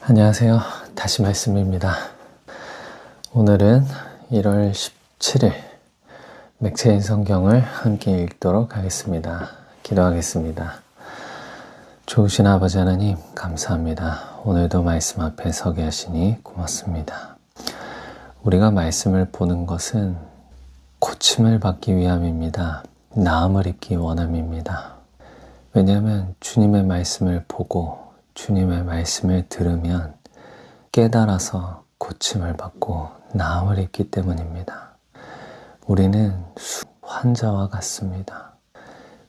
안녕하세요. 다시 말씀입니다. 오늘은 1월 17일 맥체인 성경을 함께 읽도록 하겠습니다. 기도하겠습니다. 좋으신 아버지 하나님 감사합니다. 오늘도 말씀 앞에 서게 하시니 고맙습니다. 우리가 말씀을 보는 것은 고침을 받기 위함입니다. 나음을 입기 원함입니다. 왜냐하면 주님의 말씀을 보고 주님의 말씀을 들으면 깨달아서 고침을 받고 나음을 입기 때문입니다. 우리는 환자와 같습니다.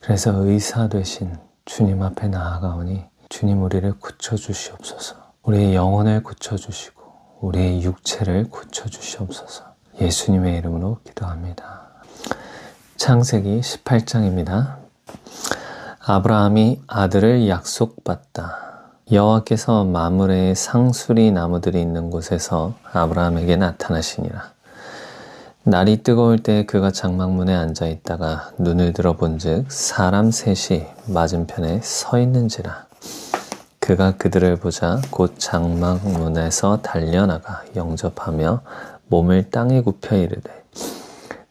그래서 의사 되신 주님 앞에 나아가오니 주님 우리를 고쳐주시옵소서. 우리의 영혼을 고쳐주시고 우리의 육체를 고쳐주시옵소서. 예수님의 이름으로 기도합니다. 창세기 18장입니다. 아브라함이 아들을 약속받다. 여호와께서 마므레의 상수리 나무들이 있는 곳에서 아브라함에게 나타나시니라. 날이 뜨거울 때 그가 장막문에 앉아 있다가 눈을 들어본즉 사람 셋이 맞은편에 서 있는지라. 그가 그들을 보자 곧 장막문에서 달려나가 영접하며 몸을 땅에 굽혀 이르되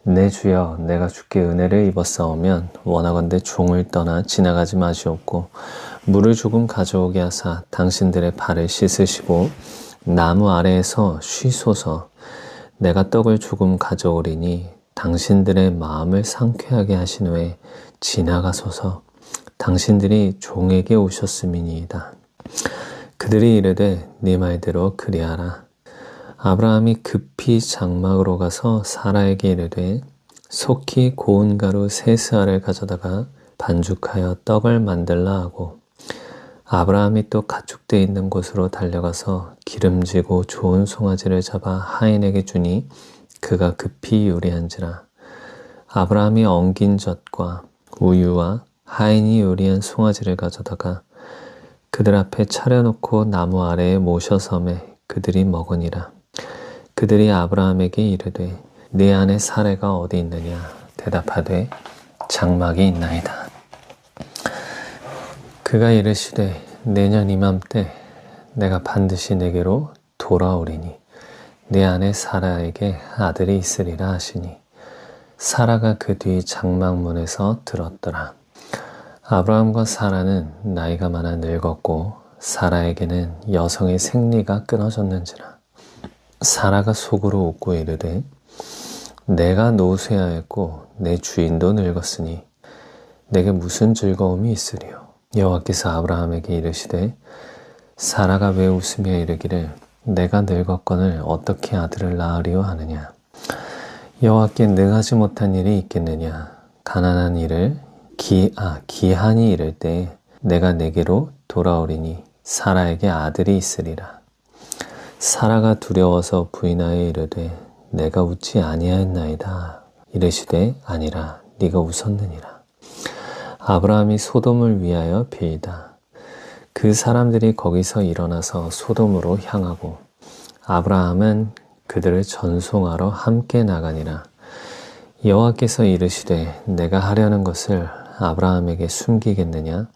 내 주여 내가 주께 은혜를 입었사오면 원하건대 종을 떠나 지나가지 마시옵고 물을 조금 가져오게 하사 당신들의 발을 씻으시고 나무 아래에서 쉬소서. 내가 떡을 조금 가져오리니 당신들의 마음을 상쾌하게 하신 후에 지나가소서. 당신들이 종에게 오셨음이니이다. 그들이 이르되 네 말대로 그리하라. 아브라함이 급히 장막으로 가서 사라에게 이르되 속히 고운 가루 세 스아를 가져다가 반죽하여 떡을 만들라 하고 아브라함이 또 가축대 있는 곳으로 달려가서 기름지고 좋은 송아지를 잡아 하인에게 주니 그가 급히 요리한지라. 아브라함이 엉긴 젖과 우유와 하인이 요리한 송아지를 가져다가 그들 앞에 차려놓고 나무 아래에 모셔 섬에 그들이 먹으니라. 그들이 아브라함에게 이르되 네 안에 사레가 어디 있느냐. 대답하되 장막이 있나이다. 그가 이르시되 내년 이맘때 내가 반드시 내게로 돌아오리니 내 안에 사라에게 아들이 있으리라 하시니 사라가 그 뒤 장막문에서 들었더라. 아브라함과 사라는 나이가 많아 늙었고 사라에게는 여성의 생리가 끊어졌는지라. 사라가 속으로 웃고 이르되 내가 노쇠하였고 내 주인도 늙었으니 내게 무슨 즐거움이 있으리요. 여호와께서 아브라함에게 이르시되 사라가 왜 웃으며 이르기를 내가 늙었거늘 어떻게 아들을 낳으리요 하느냐. 여호와께 능하지 못한 일이 있겠느냐. 가난한 일을 기한이 이를 때 내가 내게로 돌아오리니 사라에게 아들이 있으리라. 사라가 두려워서 부인하여 이르되 내가 웃지 아니하였나이다. 이르시되 아니라 네가 웃었느니라. 아브라함이 소돔을 위하여 빌다. 그 사람들이 거기서 일어나서 소돔으로 향하고 아브라함은 그들을 전송하러 함께 나가니라. 여호와께서 이르시되 내가 하려는 것을 아브라함에게 숨기겠느냐.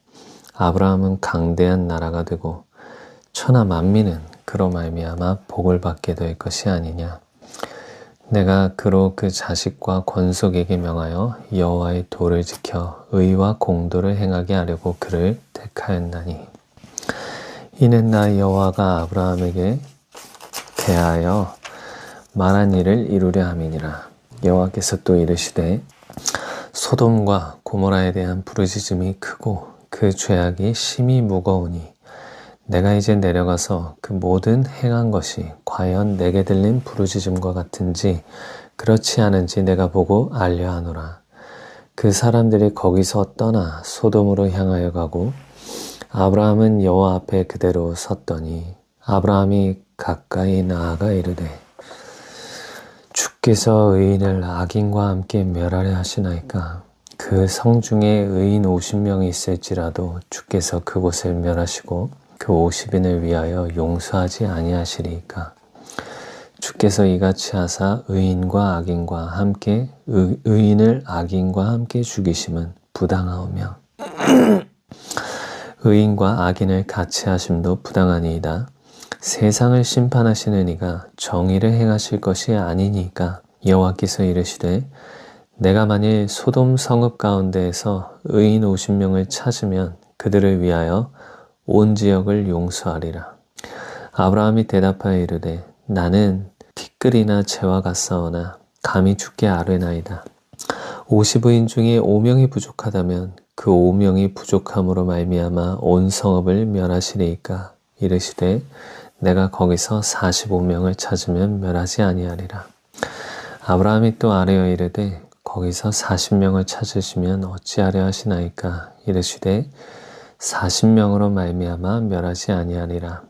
아브라함은 강대한 나라가 되고 천하 만민은 그로 말미암아 복을 받게 될 것이 아니냐. 내가 그로 그 자식과 권속에게 명하여 여호와의 도를 지켜 의와 공도를 행하게 하려고 그를 택하였나니 이는 나 여호와가 아브라함에게 대하여 말한 일을 이루려 함이니라. 여호와께서 또 이르시되 소돔과 고모라에 대한 부르짖음이 크고 그 죄악이 심히 무거우니 내가 이제 내려가서 그 모든 행한 것이 과연 내게 들린 부르짖음과 같은지 그렇지 않은지 내가 보고 알려 하노라. 그 사람들이 거기서 떠나 소돔으로 향하여 가고 아브라함은 여호와 앞에 그대로 섰더니 아브라함이 가까이 나아가 이르되 주께서 의인을 악인과 함께 멸하려 하시나이까. 그 성중에 의인 50명이 있을지라도 주께서 그곳을 멸하시고 그 50인을 위하여 용서하지 아니하시리이까. 주께서 이같이 하사 의인과 악인과 함께 의인을 악인과 함께 죽이심은 부당하오며 의인과 악인을 같이 하심도 부당하니이다. 세상을 심판하시는 이가 정의를 행하실 것이 아니니까 여호와께서 이르시되 내가 만일 소돔 성읍 가운데에서 의인 50명을 찾으면 그들을 위하여 온 지역을 용서하리라. 아브라함이 대답하여 이르되 나는 티끌이나 재와 같사오나 감히 주께 아뢰나이다. 50의인 중에 5명이 부족하다면 그 5명이 부족함으로 말미암아 온 성읍을 멸하시리이까. 이르시되 내가 거기서 45명을 찾으면 멸하지 아니하리라. 아브라함이 또 아뢰어 이르되 거기서 40명을 찾으시면 어찌하려 하시나이까. 이르시되 40명으로 말미암아 멸하지 아니하리라.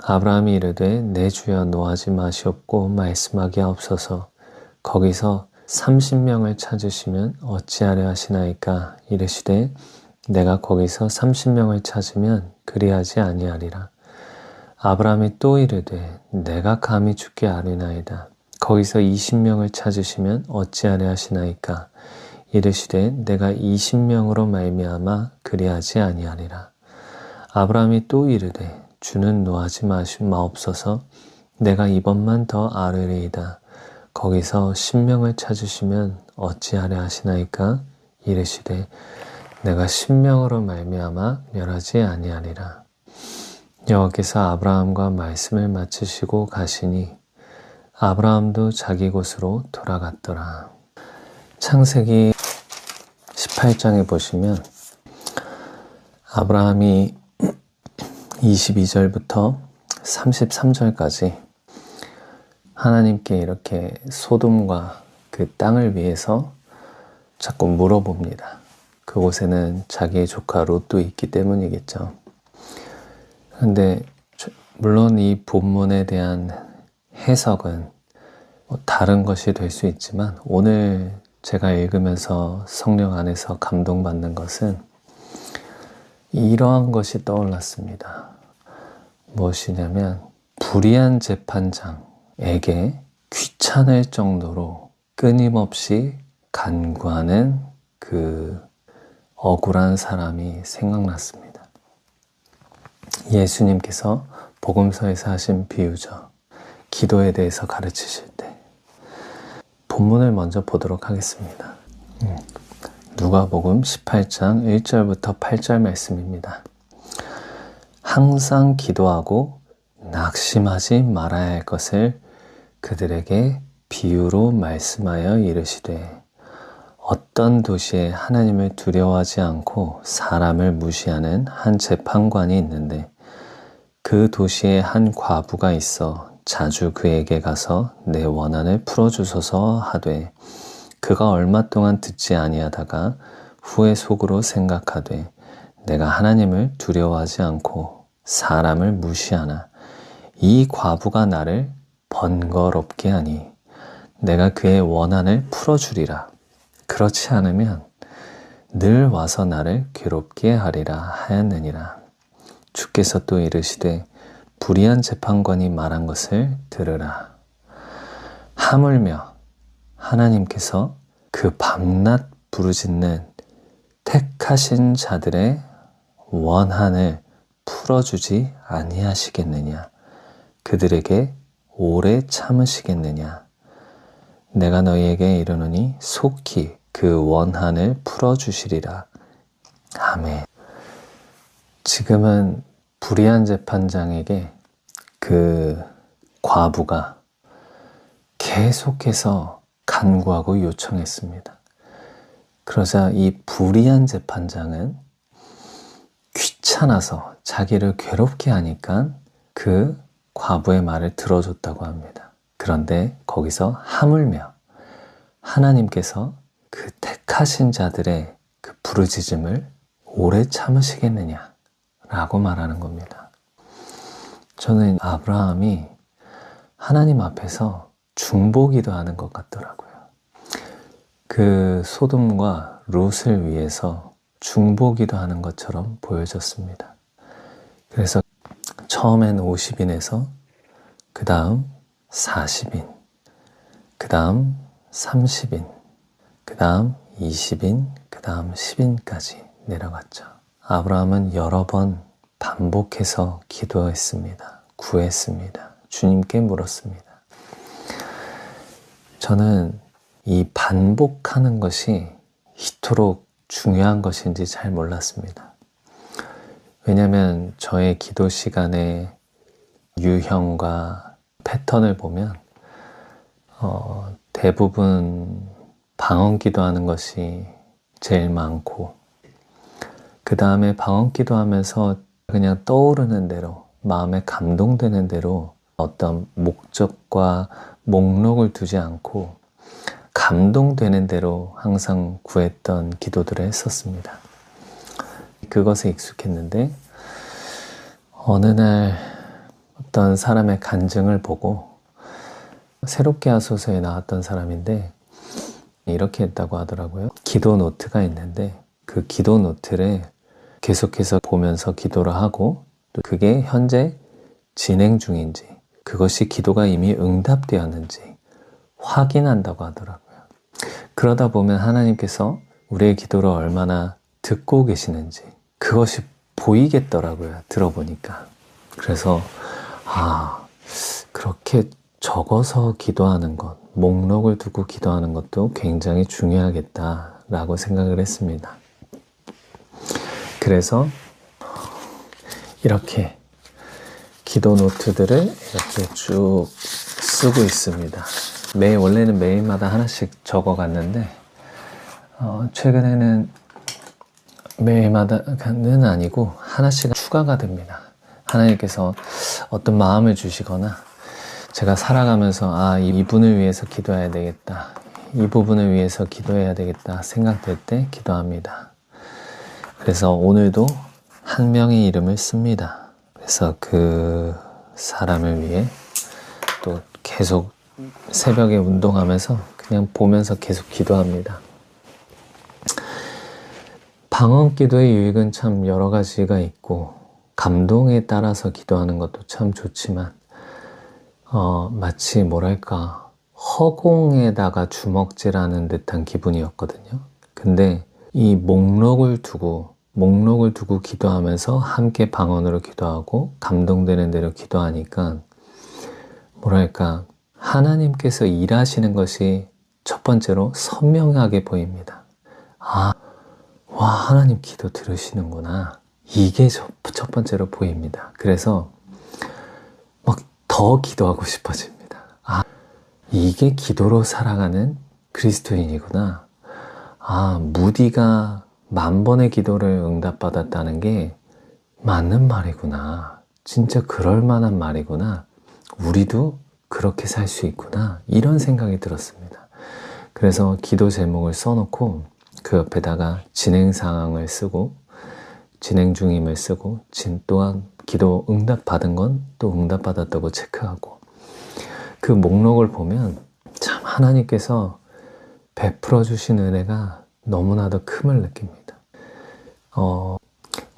아브라함이 이르되 내 주여 노하지 마시옵고 말씀하기 하옵소서. 거기서 30명을 찾으시면 어찌하려 하시나이까. 이르시되 내가 거기서 30명을 찾으면 그리하지 아니하리라. 아브라함이 또 이르되 내가 감히 주께 아뢰나이다. 거기서 20명을 찾으시면 어찌하려 하시나이까. 이르시되 내가 20명으로 말미암아 그리하지 아니하리라. 아브라함이 또 이르되 주는 노하지 마옵소서. 내가 이번만 더 아뢰리이다. 거기서 10명을 찾으시면 어찌하려 하시나이까. 이르시되 내가 10명으로 말미암아 멸하지 아니하리라. 여호와께서 아브라함과 말씀을 마치시고 가시니 아브라함도 자기 곳으로 돌아갔더라. 창세기 18장에 보시면 아브라함이 22절부터 33절까지 하나님께 이렇게 소돔과 그 땅을 위해서 자꾸 물어봅니다. 그곳에는 자기의 조카 롯도 있기 때문이겠죠. 그런데 물론 이 본문에 대한 해석은 다른 것이 될 수 있지만 오늘 제가 읽으면서 성령 안에서 감동받는 것은 이러한 것이 떠올랐습니다. 무엇이냐면 불의한 재판장에게 귀찮을 정도로 끊임없이 간구하는 그 억울한 사람이 생각났습니다. 예수님께서 복음서에서 하신 비유죠. 기도에 대해서 가르치실 때 본문을 먼저 보도록 하겠습니다. 누가복음 18장 1절부터 8절 말씀입니다. 항상 기도하고 낙심하지 말아야 할 것을 그들에게 비유로 말씀하여 이르시되 어떤 도시에 하나님을 두려워하지 않고 사람을 무시하는 한 재판관이 있는데 그 도시에 한 과부가 있어 자주 그에게 가서 내 원한을 풀어주소서 하되 그가 얼마 동안 듣지 아니하다가 후에 속으로 생각하되 내가 하나님을 두려워하지 않고 사람을 무시하나 이 과부가 나를 번거롭게 하니 내가 그의 원한을 풀어주리라. 그렇지 않으면 늘 와서 나를 괴롭게 하리라 하였느니라. 주께서 또 이르시되 불의한 재판관이 말한 것을 들으라. 하물며 하나님께서 그 밤낮 부르짖는 택하신 자들의 원한을 풀어주지 아니하시겠느냐. 그들에게 오래 참으시겠느냐. 내가 너희에게 이르노니 속히 그 원한을 풀어주시리라. 아멘. 지금은 불의한 재판장에게 그 과부가 계속해서 간구하고 요청했습니다. 그러자 이 불의한 재판장은 귀찮아서 자기를 괴롭게 하니까 그 과부의 말을 들어줬다고 합니다. 그런데 거기서 하물며 하나님께서 그 택하신 자들의 그 부르짖음을 오래 참으시겠느냐 라고 말하는 겁니다. 저는 아브라함이 하나님 앞에서 중보기도하는 것 같더라고요. 그 소돔과 롯을 위해서 중보기도하는 것처럼 보여졌습니다. 그래서 처음엔 50인에서 그 다음 40인, 그 다음 30인, 그 다음 20인, 그 다음 10인까지 내려갔죠. 아브라함은 여러 번 반복해서 기도했습니다. 구했습니다. 주님께 물었습니다. 저는 이 반복하는 것이 이토록 중요한 것인지 잘 몰랐습니다. 왜냐하면 저의 기도 시간의 유형과 패턴을 보면 대부분 방언 기도하는 것이 제일 많고, 그 다음에 방언 기도하면서 그냥 떠오르는 대로, 마음에 감동되는 대로 어떤 목적과 목록을 두지 않고 감동되는 대로 항상 구했던 기도들을 했었습니다. 그것에 익숙했는데, 어느 날 어떤 사람의 간증을 보고, 새롭게 하소서에 나왔던 사람인데 이렇게 했다고 하더라고요. 기도 노트가 있는데 그 기도 노트를 계속해서 보면서 기도를 하고, 또 그게 현재 진행 중인지, 그것이 기도가 이미 응답되었는지 확인한다고 하더라고요. 그러다 보면 하나님께서 우리의 기도를 얼마나 듣고 계시는지 그것이 보이겠더라고요. 들어보니까. 그래서 그렇게 적어서 기도하는 것, 목록을 두고 기도하는 것도 굉장히 중요하겠다라고 생각을 했습니다. 그래서 이렇게 기도 노트들을 이렇게 쭉 쓰고 있습니다. 원래는 매일마다 하나씩 적어갔는데 최근에는 매일마다는 아니고 하나씩 추가가 됩니다. 하나님께서 어떤 마음을 주시거나 제가 살아가면서 이분을 위해서 기도해야 되겠다, 이 부분을 위해서 기도해야 되겠다 생각될 때 기도합니다. 그래서 오늘도 한 명의 이름을 씁니다. 그래서 그 사람을 위해 또 계속 새벽에 운동하면서 그냥 보면서 계속 기도합니다. 방언 기도의 유익은 참 여러 가지가 있고, 감동에 따라서 기도하는 것도 참 좋지만 마치 뭐랄까 허공에다가 주먹질하는 듯한 기분이었거든요. 근데 이 목록을 두고 기도하면서 함께 방언으로 기도하고 감동되는 대로 기도하니까 뭐랄까 하나님께서 일하시는 것이 첫 번째로 선명하게 보입니다. 와, 하나님 기도 들으시는구나, 이게 첫 번째로 보입니다. 그래서 막 더 기도하고 싶어집니다. 이게 기도로 살아가는 그리스도인이구나. 무디가 10,000번의 기도를 응답받았다는 게 맞는 말이구나. 진짜 그럴 만한 말이구나. 우리도 그렇게 살 수 있구나. 이런 생각이 들었습니다. 그래서 기도 제목을 써놓고 그 옆에다가 진행 상황을 쓰고, 진행 중임을 쓰고, 또한 기도 응답받은 건 또 응답받았다고 체크하고, 그 목록을 보면 참 하나님께서 베풀어 주신 은혜가 너무나도 큼을 느낍니다.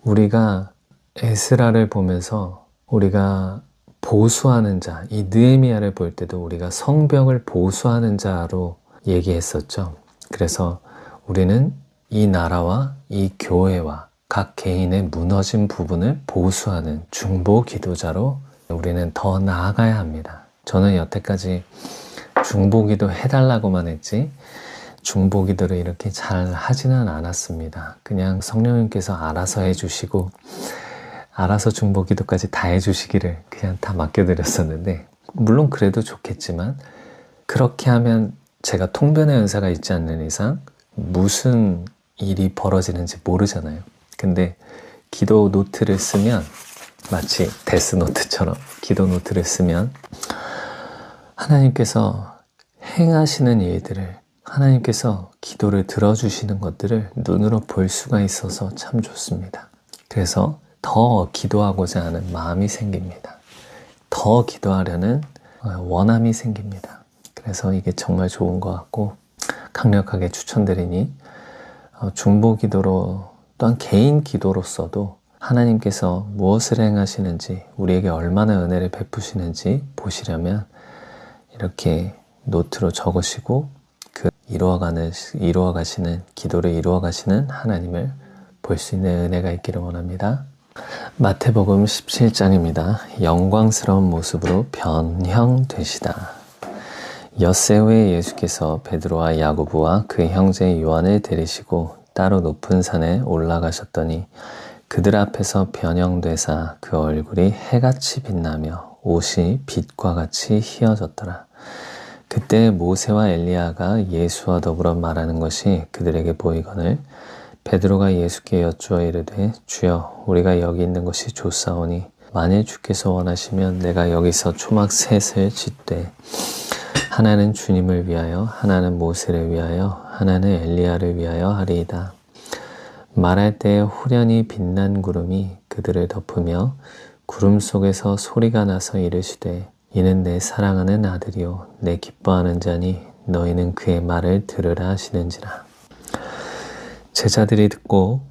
우리가 에스라를 보면서 우리가 보수하는 자, 이 느헤미야를 볼 때도 우리가 성벽을 보수하는 자로 얘기했었죠. 그래서 우리는 이 나라와 이 교회와 각 개인의 무너진 부분을 보수하는 중보 기도자로 우리는 더 나아가야 합니다. 저는 여태까지 중보 기도 해달라고만 했지 중보 기도를 이렇게 잘 하지는 않았습니다. 그냥 성령님께서 알아서 해주시고 알아서 중보 기도까지 다 해주시기를 그냥 다 맡겨드렸었는데, 물론 그래도 좋겠지만 그렇게 하면 제가 통변의 은사가 있지 않는 이상 무슨 일이 벌어지는지 모르잖아요. 근데 기도 노트를 쓰면, 마치 데스노트처럼 기도 노트를 쓰면 하나님께서 행하시는 일들을, 하나님께서 기도를 들어주시는 것들을 눈으로 볼 수가 있어서 참 좋습니다. 그래서 더 기도하고자 하는 마음이 생깁니다. 더 기도하려는 원함이 생깁니다. 그래서 이게 정말 좋은 것 같고 강력하게 추천드리니 중보 기도로, 또한 개인 기도로서도 하나님께서 무엇을 행하시는지, 우리에게 얼마나 은혜를 베푸시는지 보시려면 이렇게 노트로 적으시고 그 기도를 이루어가시는 하나님을 볼 수 있는 은혜가 있기를 원합니다. 마태복음 17장입니다. 영광스러운 모습으로 변형되시다. 엿새 후에 예수께서 베드로와 야고보와 그 형제 요한을 데리시고 따로 높은 산에 올라가셨더니 그들 앞에서 변형되사 그 얼굴이 해같이 빛나며 옷이 빛과 같이 희어졌더라. 그때 모세와 엘리야가 예수와 더불어 말하는 것이 그들에게 보이거늘 베드로가 예수께 여쭈어 이르되 주여 우리가 여기 있는 것이 좋사오니 만일 주께서 원하시면 내가 여기서 초막 셋을 짓되 하나는 주님을 위하여 하나는 모세를 위하여 하나는 엘리야를 위하여 하리이다. 말할 때에 호련히 빛난 구름이 그들을 덮으며 구름 속에서 소리가 나서 이르시되 이는 내 사랑하는 아들이요 내 기뻐하는 자니 너희는 그의 말을 들으라 하시는지라. 제자들이 듣고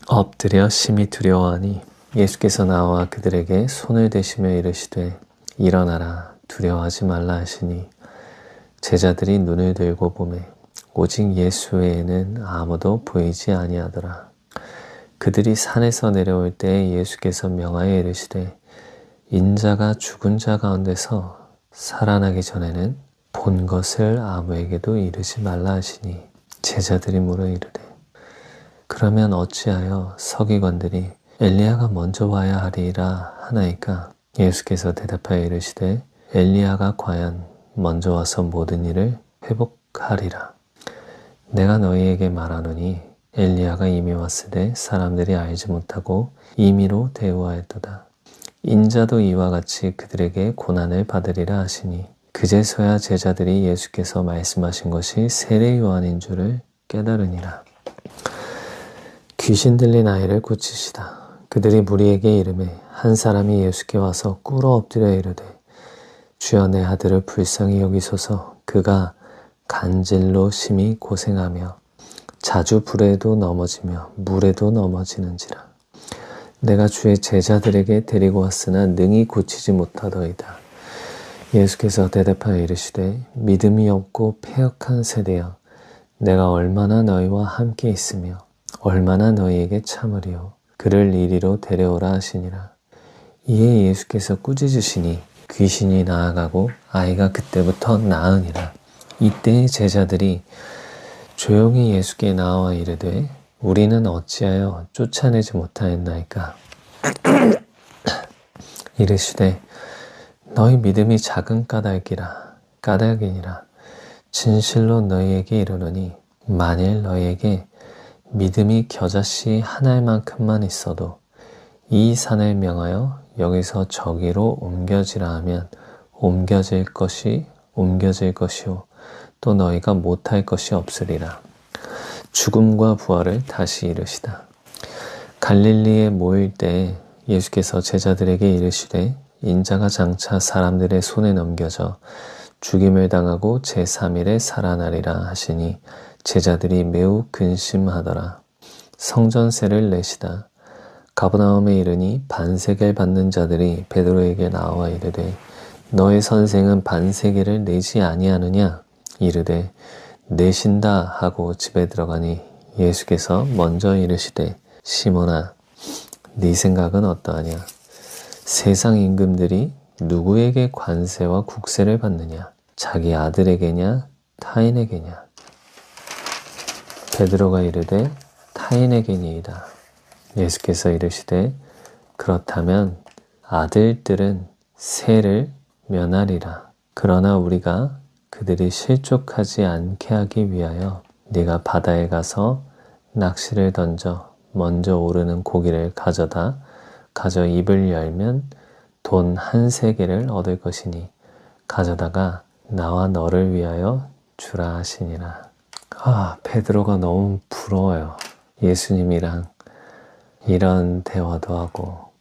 엎드려 심히 두려워하니 예수께서 나와 그들에게 손을 대시며 이르시되 일어나라 두려워하지 말라 하시니 제자들이 눈을 들고 보매 오직 예수 외에는 아무도 보이지 아니하더라. 그들이 산에서 내려올 때 예수께서 명하여 이르시되 인자가 죽은 자 가운데서 살아나기 전에는 본 것을 아무에게도 이르지 말라 하시니 제자들이 물어 이르되 그러면 어찌하여 서기관들이 엘리야가 먼저 와야 하리라 하나이까? 예수께서 대답하여 이르시되 엘리야가 과연 먼저 와서 모든 일을 회복하리라. 내가 너희에게 말하노니 엘리야가 이미 왔으되 사람들이 알지 못하고 임의로 대우하였도다. 인자도 이와 같이 그들에게 고난을 받으리라 하시니 그제서야 제자들이 예수께서 말씀하신 것이 세례 요한인 줄을 깨달으니라. 귀신 들린 아이를 고치시다. 그들이 무리에게 이르매 한 사람이 예수께 와서 꿇어 엎드려 이르되 주여 내 아들을 불쌍히 여기소서. 그가 간질로 심히 고생하며 자주 불에도 넘어지며 물에도 넘어지는지라. 내가 주의 제자들에게 데리고 왔으나 능히 고치지 못하더이다. 예수께서 대답하여 이르시되 믿음이 없고 패역한 세대여 내가 얼마나 너희와 함께 있으며 얼마나 너희에게 참으리요. 그를 이리로 데려오라 하시니라. 이에 예수께서 꾸짖으시니 귀신이 나아가고 아이가 그때부터 나으니라. 이때 제자들이 조용히 예수께 나와 이르되 우리는 어찌하여 쫓아내지 못하였나이까? 이르시되 너희 믿음이 작은 까닭이니라. 진실로 너희에게 이르노니 만일 너희에게 믿음이 겨자씨 한 알만큼만 있어도 이 산을 명하여 여기서 저기로 옮겨지라 하면 옮겨질 것이요 또 너희가 못할 것이 없으리라. 죽음과 부활을 다시 이르시다. 갈릴리에 모일 때에 예수께서 제자들에게 이르시되 인자가 장차 사람들의 손에 넘겨져 죽임을 당하고 제3일에 살아나리라 하시니 제자들이 매우 근심하더라. 성전세를 내시다. 가버나움에 이르니 반세겔 받는 자들이 베드로에게 나와 이르되 너의 선생은 반세겔을 내지 아니하느냐? 이르되 내신다 하고 집에 들어가니 예수께서 먼저 이르시되 시몬아 네 생각은 어떠하냐? 세상 임금들이 누구에게 관세와 국세를 받느냐? 자기 아들에게냐 타인에게냐? 베드로가 이르되 타인에게니이다. 예수께서 이르시되 그렇다면 아들들은 세를 면하리라. 그러나 우리가 그들이 실족하지 않게 하기 위하여 네가 바다에 가서 낚시를 던져 먼저 오르는 고기를 가져 입을 열면 돈 한 세겔을 얻을 것이니 가져다가 나와 너를 위하여 주라 하시니라. 베드로가 너무 부러워요. 예수님이랑 이런 대화도 하고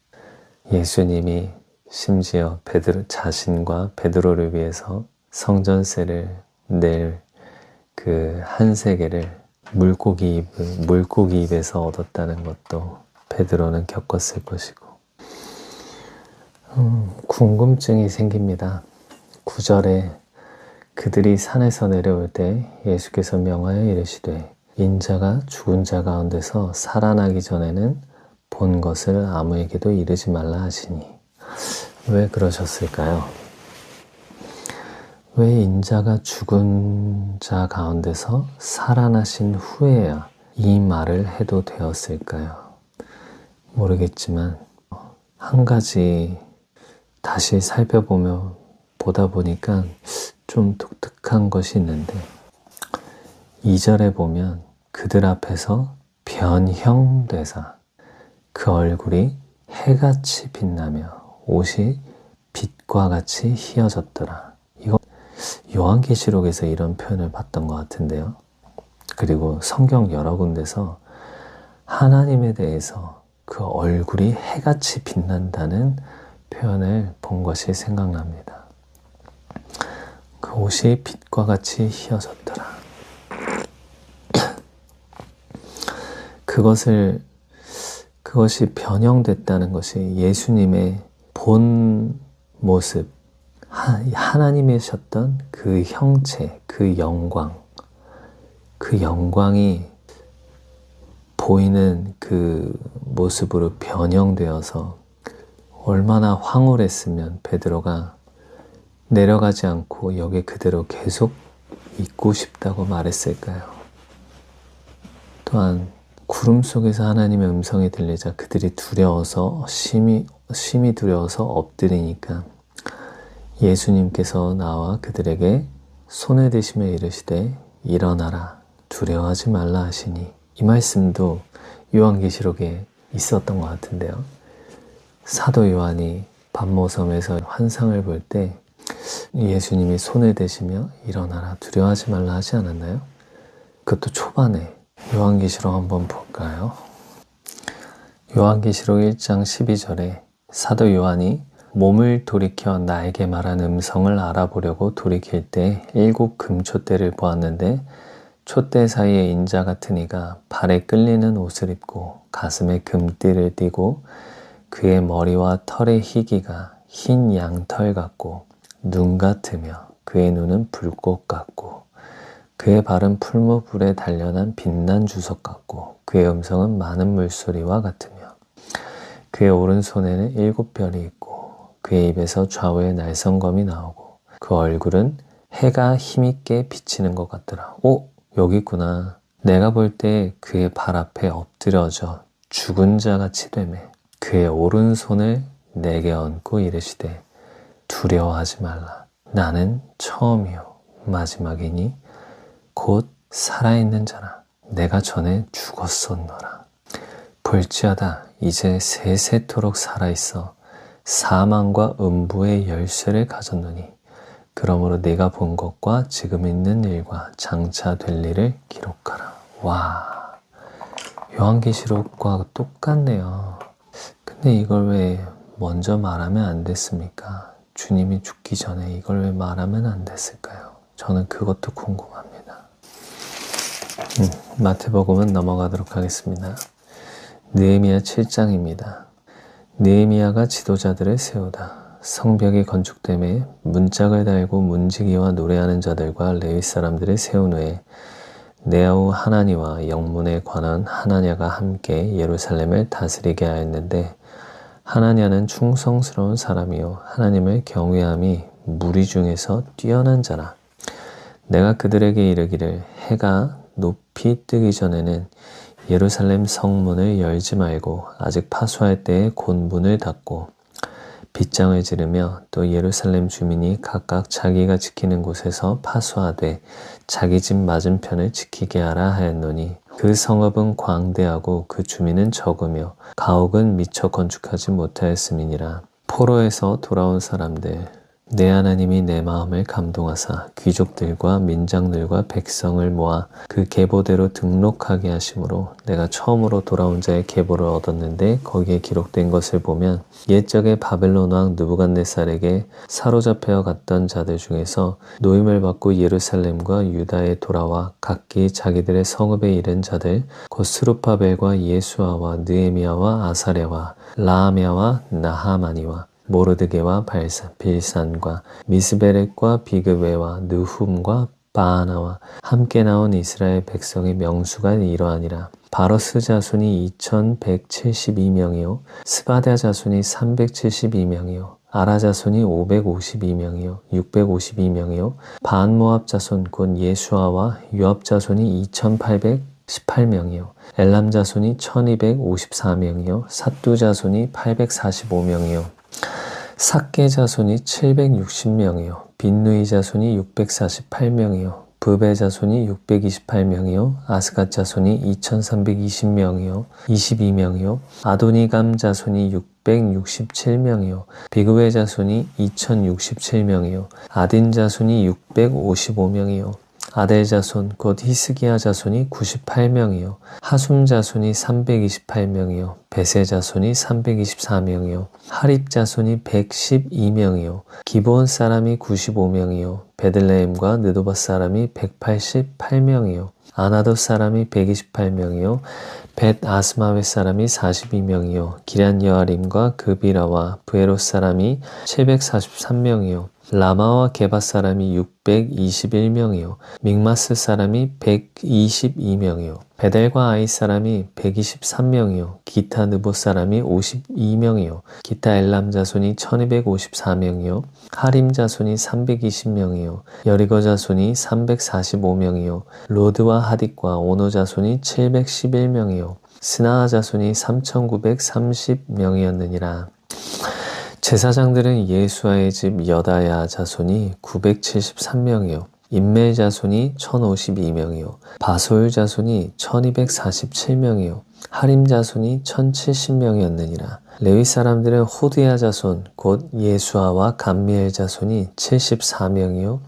예수님이 심지어 베드로 자신과 베드로를 위해서 성전세를 낼 그 한 세겔을 물고기 입에서 얻었다는 것도 베드로는 겪었을 것이고 궁금증이 생깁니다. 9절에 그들이 산에서 내려올 때 예수께서 명하여 이르시되 인자가 죽은 자 가운데서 살아나기 전에는 본 것을 아무에게도 이르지 말라 하시니. 왜 그러셨을까요? 왜 인자가 죽은 자 가운데서 살아나신 후에야 이 말을 해도 되었을까요? 모르겠지만 한 가지 다시 살펴보며 보다 보니까 좀 독특한 것이 있는데 2절에 보면 그들 앞에서 변형되사 그 얼굴이 해같이 빛나며 옷이 빛과 같이 희어졌더라. 이거 요한계시록에서 이런 표현을 봤던 것 같은데요. 그리고 성경 여러 군데서 하나님에 대해서 그 얼굴이 해같이 빛난다는 표현을 본 것이 생각납니다. 그 옷이 빛과 같이 희어졌더라. 그것이 변형됐다는 것이 예수님의 본 모습, 하나님이셨던 그 형체, 그 영광이 보이는 그 모습으로 변형되어서 얼마나 황홀했으면 베드로가 내려가지 않고 여기 그대로 계속 있고 싶다고 말했을까요? 또한 구름 속에서 하나님의 음성이 들리자 그들이 두려워서 심히 두려워서 엎드리니까 예수님께서 나와 그들에게 손을 대시며 이르시되 일어나라 두려워하지 말라 하시니. 이 말씀도 요한계시록에 있었던 것 같은데요. 사도 요한이 반모섬에서 환상을 볼 때 예수님이 손을 대시며 일어나라 두려워하지 말라 하지 않았나요? 그것도 초반에. 요한계시록 한번 볼까요? 요한계시록 1장 12절에 사도 요한이 몸을 돌이켜 나에게 말한 음성을 알아보려고 돌이킬 때 7 금촛대를 보았는데 촛대 사이에 인자 같은 이가 발에 끌리는 옷을 입고 가슴에 금띠를 띠고 그의 머리와 털의 희기가 흰 양털 같고 눈 같으며 그의 눈은 불꽃 같고 그의 발은 풀무불에 단련한 빛난 주석 같고 그의 음성은 많은 물소리와 같으며 그의 오른손에는 7별이 있고 그의 입에서 좌우에 날성검이 나오고 그 얼굴은 해가 힘있게 비치는 것 같더라. 여기 있구나. 내가 볼 때 그의 발 앞에 엎드려져 죽은 자같이 되매 그의 오른손을 내게 얹고 이르시되 두려워하지 말라. 나는 처음이요 마지막이니 곧 살아있는 자라. 내가 전에 죽었었노라. 볼지어다 이제 세세토록 살아있어 사망과 음부의 열쇠를 가졌노니 그러므로 네가 본 것과 지금 있는 일과 장차 될 일을 기록하라. 와, 요한계시록과 똑같네요. 근데 이걸 왜 먼저 말하면 안 됐습니까? 주님이 죽기 전에 이걸 왜 말하면 안 됐을까요? 저는 그것도 궁금합니다. 마태복음은 넘어가도록 하겠습니다. 느헤미야 7장입니다. 느헤미야가 지도자들을 세우다. 성벽이 건축됨에 문짝을 달고 문지기와 노래하는 자들과 레위 사람들을 세운 후에 네아우 하나니와 영문에 관한 하나냐가 함께 예루살렘을 다스리게 하였는데 하나냐는 충성스러운 사람이요 하나님을 경외함이 무리 중에서 뛰어난 자라. 내가 그들에게 이르기를 해가 높이 뜨기 전에는 예루살렘 성문을 열지 말고 아직 파수할 때에 곧 문을 닫고 빗장을 지르며 또 예루살렘 주민이 각각 자기가 지키는 곳에서 파수하되 자기 집 맞은편을 지키게 하라 하였노니 그 성읍은 광대하고 그 주민은 적으며 가옥은 미처 건축하지 못하였음이니라. 포로에서 돌아온 사람들 내 하나님이 내 마음을 감동하사 귀족들과 민장들과 백성을 모아 그 계보대로 등록하게 하심으로 내가 처음으로 돌아온 자의 계보를 얻었는데 거기에 기록된 것을 보면 옛적에 바벨론 왕 느부갓네살에게 사로잡혀 갔던 자들 중에서 노임을 받고 예루살렘과 유다에 돌아와 각기 자기들의 성읍에 이른 자들 곧 스룹바벨과 예수아와 느헤미야와 아사랴와 라하랴와 나하마니와 모르드게와 빌산과 미스베렉과 비그웨와 느훔과 바하나와 함께 나온 이스라엘 백성의 명수가 이러하니라. 바로스 자손이 2172명이요 스바랴 자손이 372명이요 아라 자손이 552명이요 652명이요 반모압 자손 곧 예수아와 요압 자손이 2818명이요 엘람 자손이 1254명이요 삿두 자손이 845명이요 삭게 자손이 760명이요 빈누이 자손이 648명이요 브베 자손이 628명이요 아스갓 자손이 2320명이요 22명이요 아도니감 자손이 667명이요 비그웨 자손이 2067명이요 아딘 자손이 655명이요 아델 자손 곧 히스기야 자손이 98명이요 하숨 자손이 328명이요 베세 자손이 324명이요 하립 자손이 112명이요 기브온 사람이 95명이요 베들레헴과 느도바 사람이 188명이요 아나돗 사람이 128명이요 벳 아스마웨 사람이 42명이요 기란 여아림과 그비라와 브에롯 사람이 743명이요 라마와 게바 사람이 621명이요 믹마스 사람이 122명이요 베델과 아이 사람이 123명이요 기타 느보 사람이 52명이요 기타 엘람 자손이 1254명이요 하림 자손이 320명이요 여리고 자손이 345명이요 로드와 하딕과 오노 자손이 711명이요 스나아 자손이 3930명이었느니라. 제사장들은 예수아의 집 여다야 자손이 973명이요 임멜 자손이 1052명이요 바솔 자손이 1247명이요 하림 자손이 1070명이었느니라. 레위 사람들은 호드야 자손 곧 예수아와 감미엘 자손이 74명이요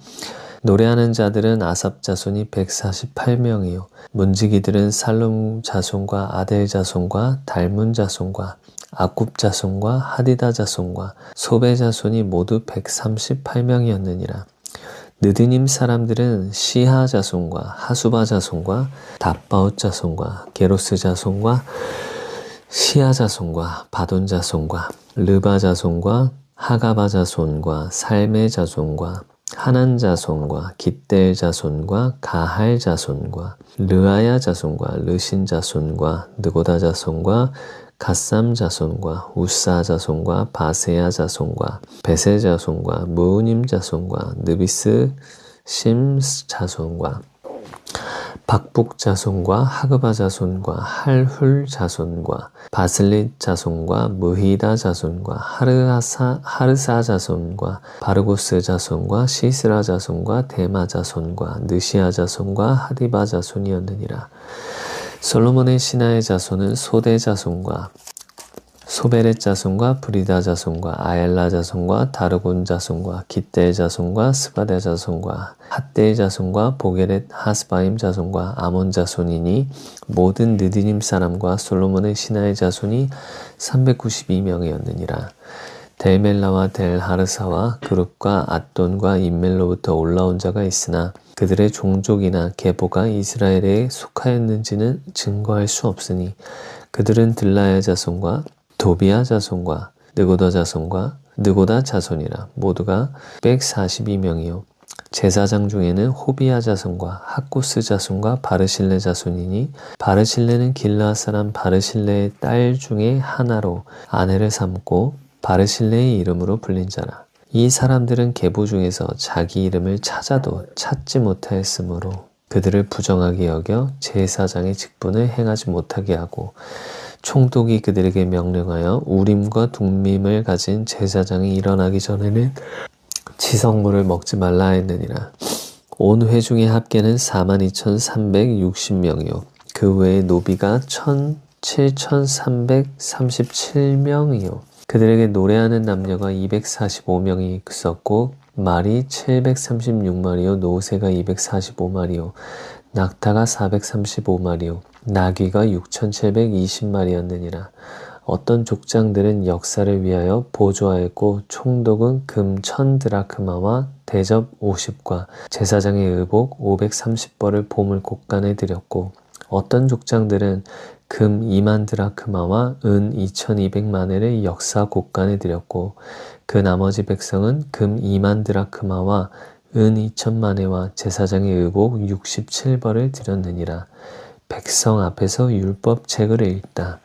노래하는 자들은 아삽 자손이 148명이요 문지기들은 살룸 자손과 아델 자손과 달문 자손과 아굽 자손과 하디다 자손과 소베 자손이 모두 138명이었느니라. 느드님 사람들은 시하 자손과 하수바 자손과 답바옷 자손과 게로스 자손과 시하 자손과 바돈 자손과 르바 자손과 하가바 자손과 살메 자손과 하난 자손과 깃델 자손과 가할 자손과 르아야 자손과 르신 자손과 느고다 자손과 갓삼 자손과 우사 자손과 바세야 자손과 베세 자손과 무우님 자손과 느비스 심 자손과 박북 자손과 하그바 자손과 할훌 자손과 바슬릿 자손과 무히다 자손과 하르사 자손과 바르고스 자손과 시스라 자손과 데마 자손과 느시아 자손과 하디바 자손이었느니라. 솔로몬의 신하의 자손은 소대 자손과 소베렛 자손과 브리다 자손과 아엘라 자손과 다르곤 자손과 깃델 자손과 스바데 자손과 핫델 자손과 보게렛 하스바임 자손과 아몬 자손이니 모든 느디님 사람과 솔로몬의 신하의 자손이 392명이었느니라. 델멜라와 델하르사와 그룹과 앗돈과 임멜로부터 올라온 자가 있으나 그들의 종족이나 계보가 이스라엘에 속하였는지는 증거할 수 없으니 그들은 들라야 자손과 도비야 자손과 느고다 자손과 느고다 자손이라. 모두가 142명이요 제사장 중에는 호비야 자손과 학고스 자손과 바르실레 자손이니 바르실레는 길르앗 사람 바르실레의 딸 중에 하나로 아내를 삼고 바르실레의 이름으로 불린 자라. 이 사람들은 계보 중에서 자기 이름을 찾아도 찾지 못하였으므로 그들을 부정하게 여겨 제사장의 직분을 행하지 못하게 하고 총독이 그들에게 명령하여 우림과 둠밈을 가진 제사장이 일어나기 전에는 지성물을 먹지 말라 했느니라. 온 회중의 합계는 42,360명이요 그 외에 노비가 7,337명이요 그들에게 노래하는 남녀가 245명이 있었고 말이 736마리요 노새가 245마리요 낙타가 435마리요 나귀가 6,720마리였느니라. 어떤 족장들은 역사를 위하여 보조하였고 총독은 금 1,000드라크마와 대접 50과 제사장의 의복 530벌을 보물 곳간에 드렸고 어떤 족장들은 금 2만 드라크마와 은 2,200마네를 역사 곳간에 드렸고 그 나머지 백성은 금 2만 드라크마와 은 2,000마네와 제사장의 의복 67벌을 드렸느니라. 백성 앞에서 율법책을 읽다.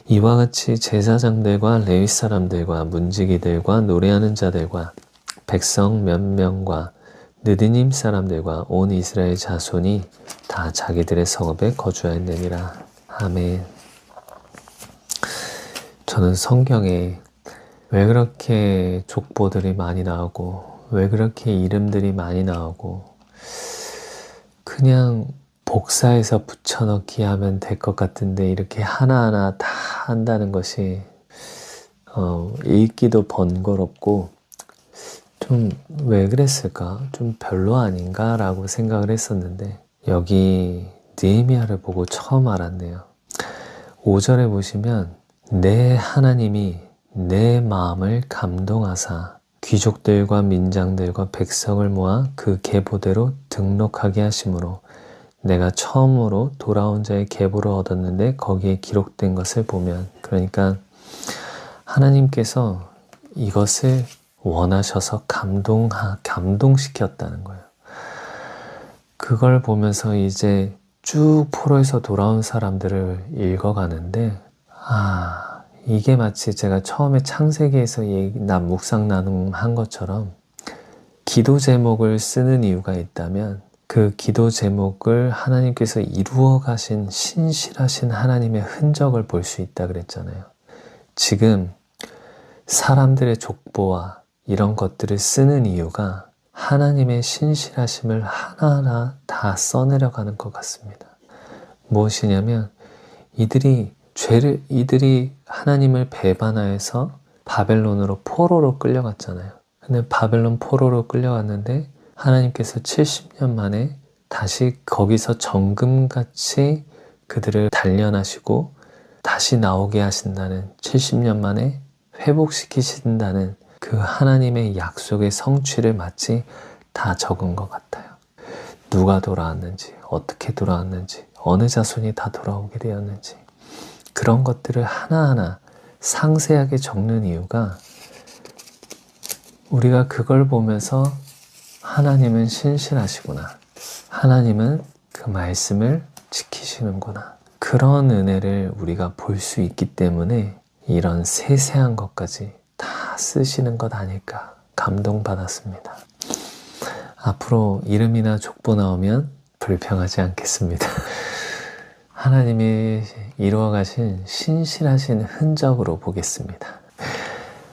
이와 같이 제사장들과 레위 사람들과 문지기들과 노래하는 자들과 백성 몇 명과 느디님 사람들과 온 이스라엘 자손이 다 자기들의 성읍에 거주하였느니라. 아멘. 저는 성경에 왜 그렇게 족보들이 많이 나오고 왜 그렇게 이름들이 많이 나오고 그냥 복사해서 붙여넣기 하면 될 것 같은데 이렇게 하나하나 다 한다는 것이 읽기도 번거롭고 좀 왜 그랬을까? 좀 별로 아닌가? 라고 생각을 했었는데 여기 느헤미야를 보고 처음 알았네요. 5절에 보시면 내 하나님이 내 마음을 감동하사 귀족들과 민장들과 백성을 모아 그 계보대로 등록하게 하심으로 내가 처음으로 돌아온 자의 계보를 얻었는데 거기에 기록된 것을 보면, 그러니까 하나님께서 이것을 원하셔서 감동시켰다는 거예요. 그걸 보면서 이제 쭉 포로에서 돌아온 사람들을 읽어가는데 이게 마치 제가 처음에 창세기에서 묵상 나눔한 것처럼 기도 제목을 쓰는 이유가 있다면 그 기도 제목을 하나님께서 이루어 가신 신실하신 하나님의 흔적을 볼 수 있다 그랬잖아요. 지금 사람들의 족보와 이런 것들을 쓰는 이유가 하나님의 신실하심을 하나하나 다 써내려가는 것 같습니다. 무엇이냐면 이들이 하나님을 배반하여서 바벨론으로 포로로 끌려갔잖아요. 근데 바벨론 포로로 끌려갔는데 하나님께서 70년 만에 다시 거기서 정금같이 그들을 단련하시고 다시 나오게 하신다는, 70년 만에 회복시키신다는 그 하나님의 약속의 성취를 마치 다 적은 것 같아요. 누가 돌아왔는지, 어떻게 돌아왔는지, 어느 자손이 다 돌아오게 되었는지, 그런 것들을 하나하나 상세하게 적는 이유가 우리가 그걸 보면서 하나님은 신실하시구나, 하나님은 그 말씀을 지키시는구나, 그런 은혜를 우리가 볼 수 있기 때문에 이런 세세한 것까지 다 쓰시는 것 아닐까 감동받았습니다. 앞으로 이름이나 족보 나오면 불평하지 않겠습니다. 하나님이 이루어 가신 신실하신 흔적으로 보겠습니다.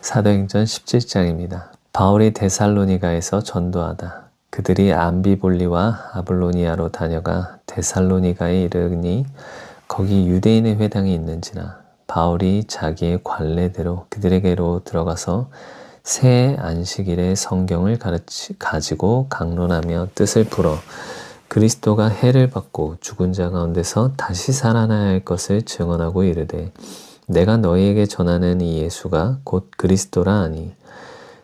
사도행전 17장입니다. 바울이 데살로니가에서 전도하다. 그들이 암비볼리와 아블로니아로 다녀가 데살로니가에 이르니 거기 유대인의 회당이 있는지라 바울이 자기의 관례대로 그들에게로 들어가서 새 안식일에 성경을 가지고 강론하며 뜻을 풀어 그리스도가 해를 받고 죽은 자 가운데서 다시 살아나야 할 것을 증언하고 이르되 내가 너희에게 전하는 이 예수가 곧 그리스도라 하니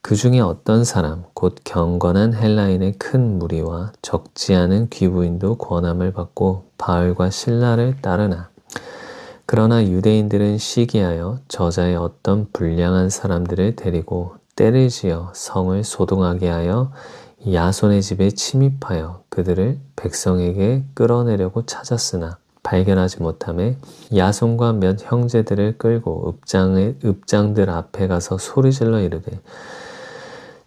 그 중에 어떤 사람 곧 경건한 헬라인의 큰 무리와 적지 않은 귀부인도 권함을 받고 바울과 실라를 따르나 그러나 유대인들은 시기하여 저자의 어떤 불량한 사람들을 데리고 떼를 지어 성을 소동하게 하여 야손의 집에 침입하여 그들을 백성에게 끌어내려고 찾았으나 발견하지 못하매 야손과 몇 형제들을 끌고 읍장들 앞에 가서 소리질러 이르되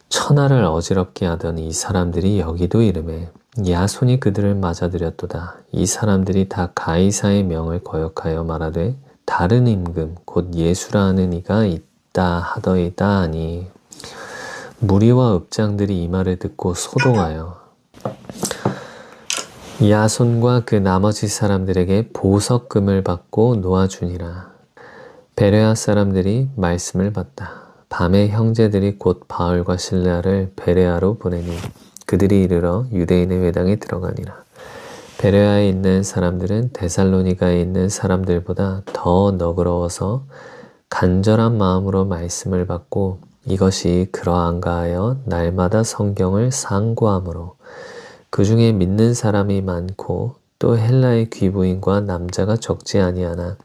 천하를 어지럽게 하던 이 사람들이 여기도 이르매 야손이 그들을 맞아들였도다. 이 사람들이 다 가이사의 명을 거역하여 말하되 다른 임금 곧 예수라 하는 이가 있다 하더이다 하니 무리와 읍장들이 이 말을 듣고 소동하여 야손과 그 나머지 사람들에게 보석금을 받고 놓아주니라. 베레아 사람들이 말씀을 받다. 밤에 형제들이 곧 바울과 실라를 베레아로 보내니 그들이 이르러 유대인의 회당에 들어가니라. 베레아에 있는 사람들은 데살로니가에 있는 사람들보다 더 너그러워서 간절한 마음으로 말씀을 받고 이것이 그러한가 하여 날마다 성경을 상고하므로 그 중에 믿는 사람이 많고 또 헬라의 귀부인과 남자가 적지 아니하나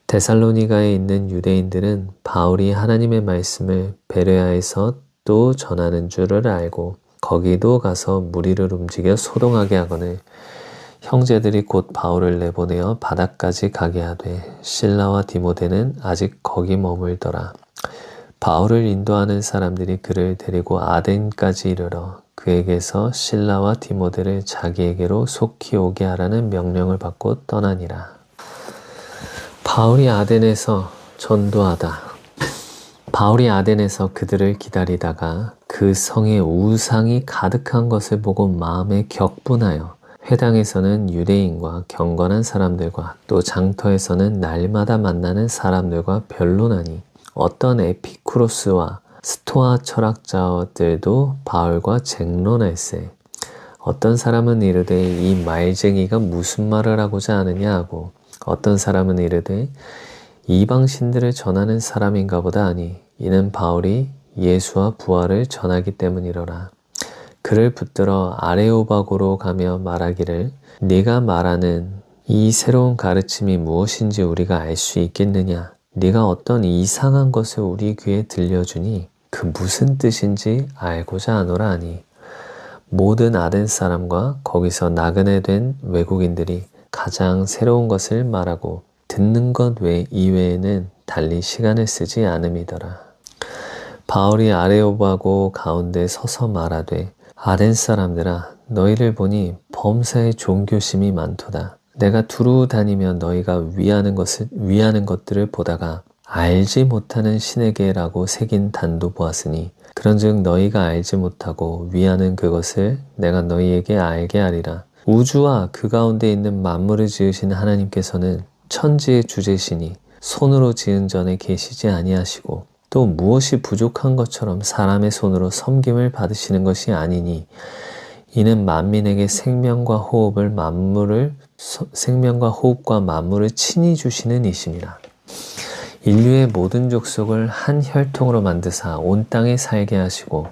데살로니가에 있는 유대인들은 바울이 하나님의 말씀을 베레아에서 또 전하는 줄을 알고 거기도 가서 무리를 움직여 소동하게 하거늘 형제들이 곧 바울을 내보내어 바다까지 가게 하되 실라와 디모데는 아직 거기 머물더라. 바울을 인도하는 사람들이 그를 데리고 아덴까지 이르러 그에게서 실라와 디모데를 자기에게로 속히 오게 하라는 명령을 받고 떠나니라. 바울이 아덴에서 전도하다. 바울이 아덴에서 그들을 기다리다가 그 성에 우상이 가득한 것을 보고 마음에 격분하여 회당에서는 유대인과 경건한 사람들과 또 장터에서는 날마다 만나는 사람들과 변론하니 어떤 에피쿠로스와 스토아 철학자들도 바울과 쟁론할세. 어떤 사람은 이르되 이 말쟁이가 무슨 말을 하고자 하느냐 하고 어떤 사람은 이르되 이방신들을 전하는 사람인가 보다 하니 이는 바울이 예수와 부활을 전하기 때문이로라. 그를 붙들어 아레오바고로 가며 말하기를 네가 말하는 이 새로운 가르침이 무엇인지 우리가 알 수 있겠느냐? 네가 어떤 이상한 것을 우리 귀에 들려주니 그 무슨 뜻인지 알고자 하노라 하니 모든 아덴 사람과 거기서 나그네 된 외국인들이 가장 새로운 것을 말하고 듣는 것 이외에는 달리 시간을 쓰지 않음이더라. 바울이 아레오바고 가운데 서서 말하되 아덴 사람들아 너희를 보니 범사에 종교심이 많도다. 내가 두루 다니며 너희가 위하는 것들을 보다가 알지 못하는 신에게라고 새긴 단도 보았으니 그런즉 너희가 알지 못하고 위하는 그것을 내가 너희에게 알게 하리라. 우주와 그 가운데 있는 만물을 지으신 하나님께서는 천지의 주제시니 손으로 지은 전에 계시지 아니하시고 또 무엇이 부족한 것처럼 사람의 손으로 섬김을 받으시는 것이 아니니 이는 만민에게 생명과 호흡과 만물을 친히 주시는 이심이라. 인류의 모든 족속을 한 혈통으로 만드사 온 땅에 살게 하시고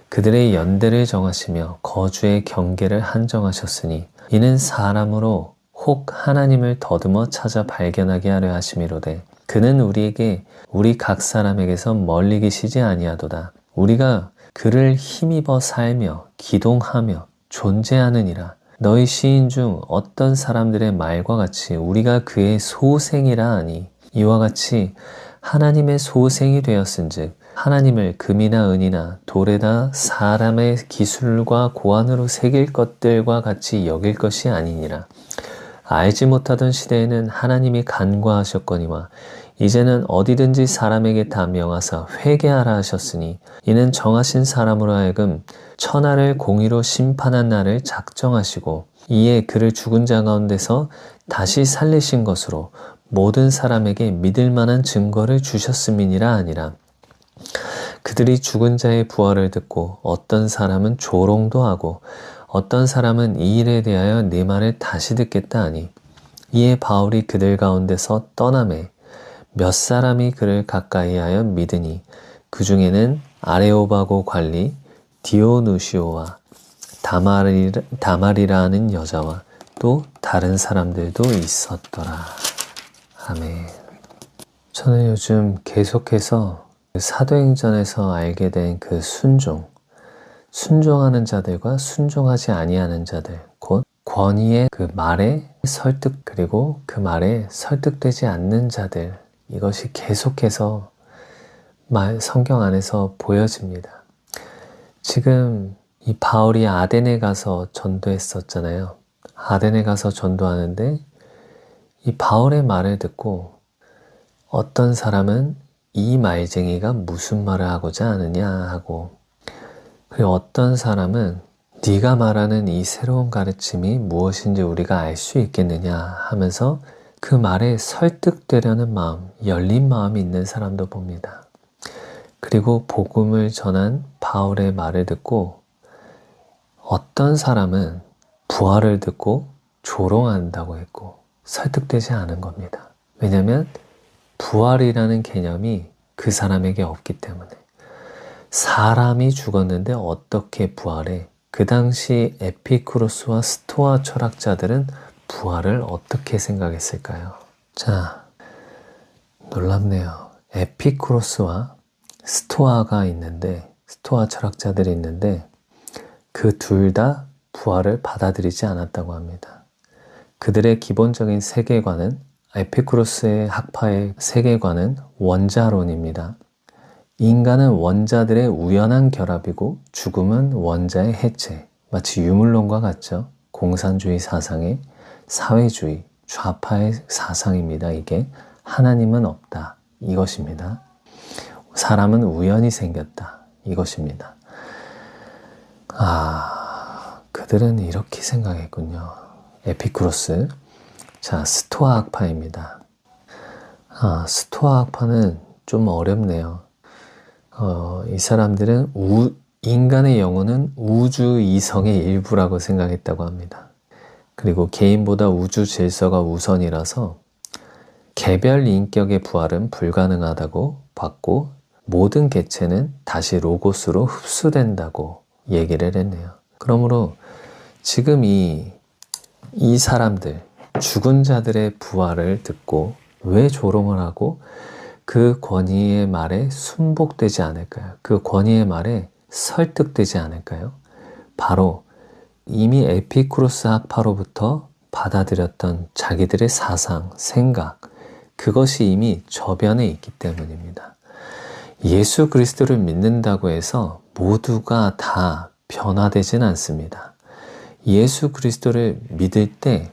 그들의 연대를 정하시며 거주의 경계를 한정하셨으니 이는 사람으로 혹 하나님을 더듬어 찾아 발견하게 하려 하심이로되 그는 우리에게 우리 각 사람에게서 멀리 계시지 아니하도다. 우리가 그를 힘입어 살며 기동하며 존재하느니라. 너희 시인 중 어떤 사람들의 말과 같이 우리가 그의 소생이라 하니 이와 같이 하나님의 소생이 되었은즉 하나님을 금이나 은이나 돌에다 사람의 기술과 고안으로 새길 것들과 같이 여길 것이 아니니라. 알지 못하던 시대에는 하나님이 간과하셨거니와 이제는 어디든지 사람에게 다 명하사 회개하라 하셨으니 이는 정하신 사람으로 하여금 천하를 공의로 심판한 날을 작정하시고 이에 그를 죽은 자 가운데서 다시 살리신 것으로 모든 사람에게 믿을 만한 증거를 주셨음이니라 하니라. 그들이 죽은 자의 부활을 듣고 어떤 사람은 조롱도 하고 어떤 사람은 이 일에 대하여 네 말을 다시 듣겠다 하니 이에 바울이 그들 가운데서 떠나매 몇 사람이 그를 가까이하여 믿으니 그 중에는 아레오바고 관리 디오누시오와 다말이라 하는 여자와 또 다른 사람들도 있었더라. 아멘. 저는 요즘 계속해서 사도행전에서 알게 된 그 순종하는 자들과 순종하지 아니하는 자들, 곧 권위의 그 말에 설득 그리고 그 말에 설득되지 않는 자들, 이것이 계속해서 성경 안에서 보여집니다. 지금 이 바울이 아덴에 가서 전도했었잖아요. 아덴에 가서 전도하는데 이 바울의 말을 듣고 어떤 사람은 이 말쟁이가 무슨 말을 하고자 하느냐 하고 그리고 어떤 사람은 네가 말하는 이 새로운 가르침이 무엇인지 우리가 알 수 있겠느냐 하면서 그 말에 설득되려는 마음, 열린 마음이 있는 사람도 봅니다. 그리고 복음을 전한 바울의 말을 듣고 어떤 사람은 부활을 듣고 조롱한다고 했고 설득되지 않은 겁니다. 왜냐하면 부활이라는 개념이 그 사람에게 없기 때문에 사람이 죽었는데 어떻게 부활해? 그 당시 에피쿠로스와 스토아 철학자들은 부활을 어떻게 생각했을까요? 자, 놀랍네요. 에피쿠로스와 스토아가 있는데, 스토아 철학자들이 있는데 그 둘 다 부활을 받아들이지 않았다고 합니다. 그들의 기본적인 세계관은 에피쿠로스의 학파의 세계관은 원자론입니다. 인간은 원자들의 우연한 결합이고 죽음은 원자의 해체. 마치 유물론과 같죠. 공산주의 사상의 사회주의, 좌파의 사상입니다. 이게 하나님은 없다. 이것입니다. 사람은 우연히 생겼다. 이것입니다. 그들은 이렇게 생각했군요. 에피쿠로스. 자, 스토아 학파입니다. 스토아 학파는 좀 어렵네요. 이 사람들은 인간의 영혼은 우주 이성의 일부라고 생각했다고 합니다. 그리고 개인보다 우주 질서가 우선이라서 개별 인격의 부활은 불가능하다고 봤고 모든 개체는 다시 로고스로 흡수된다고 얘기를 했네요. 그러므로 지금 이 사람들, 죽은 자들의 부활을 듣고 왜 조롱을 하고 그 권위의 말에 순복되지 않을까요? 그 권위의 말에 설득되지 않을까요? 바로 이미 에피쿠로스 학파로부터 받아들였던 자기들의 사상, 생각, 그것이 이미 저변에 있기 때문입니다. 예수 그리스도를 믿는다고 해서 모두가 다 변화되진 않습니다. 예수 그리스도를 믿을 때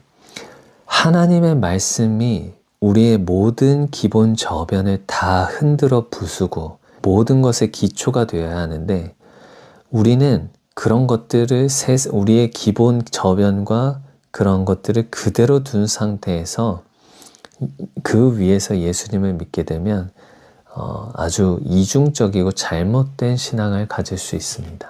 하나님의 말씀이 우리의 모든 기본 저변을 다 흔들어 부수고 모든 것의 기초가 되어야 하는데 우리는 그런 것들을 우리의 기본 저변과 그런 것들을 그대로 둔 상태에서 그 위에서 예수님을 믿게 되면 아주 이중적이고 잘못된 신앙을 가질 수 있습니다.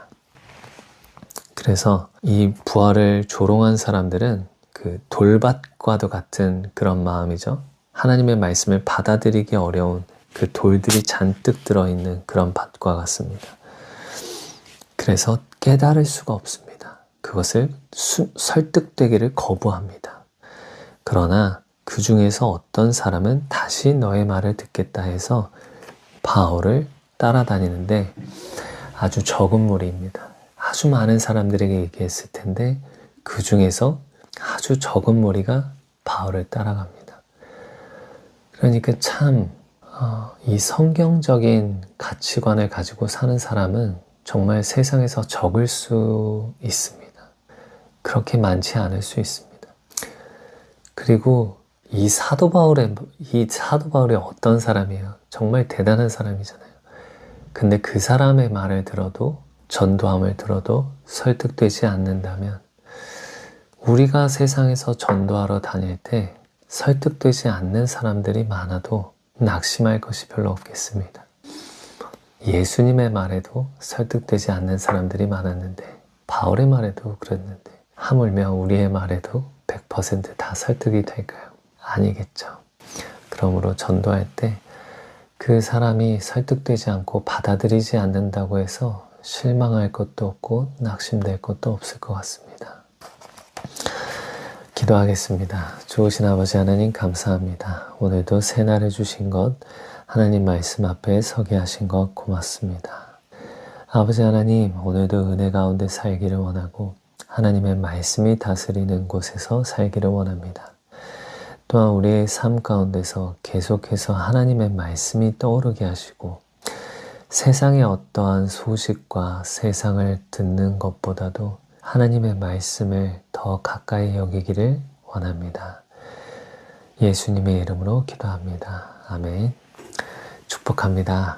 그래서 이 부활을 조롱한 사람들은 그 돌밭과도 같은 그런 마음이죠. 하나님의 말씀을 받아들이기 어려운 그 돌들이 잔뜩 들어있는 그런 밭과 같습니다. 그래서 깨달을 수가 없습니다. 그것을 설득되기를 거부합니다. 그러나 그 중에서 어떤 사람은 다시 너의 말을 듣겠다 해서 바울을 따라다니는데 아주 적은 무리입니다. 아주 많은 사람들에게 얘기했을 텐데 그 중에서 아주 적은 무리가 바울을 따라갑니다. 그러니까 참 이 성경적인 가치관을 가지고 사는 사람은 정말 세상에서 적을 수 있습니다. 그렇게 많지 않을 수 있습니다. 그리고 이 사도 바울이 어떤 사람이에요? 정말 대단한 사람이잖아요. 근데 그 사람의 말을 들어도 전도함을 들어도 설득되지 않는다면 우리가 세상에서 전도하러 다닐 때 설득되지 않는 사람들이 많아도 낙심할 것이 별로 없겠습니다. 예수님의 말에도 설득되지 않는 사람들이 많았는데 바울의 말에도 그랬는데 하물며 우리의 말에도 100% 다 설득이 될까요? 아니겠죠. 그러므로 전도할 때 그 사람이 설득되지 않고 받아들이지 않는다고 해서 실망할 것도 없고 낙심될 것도 없을 것 같습니다. 기도하겠습니다. 좋으신 아버지 하나님 감사합니다. 오늘도 새날을 주신 것 하나님 말씀 앞에 서게 하신 것 고맙습니다. 아버지 하나님 오늘도 은혜 가운데 살기를 원하고 하나님의 말씀이 다스리는 곳에서 살기를 원합니다. 또한 우리의 삶 가운데서 계속해서 하나님의 말씀이 떠오르게 하시고 세상의 어떠한 소식과 세상을 듣는 것보다도 하나님의 말씀을 더 가까이 여기기를 원합니다. 예수님의 이름으로 기도합니다. 아멘. 축복합니다.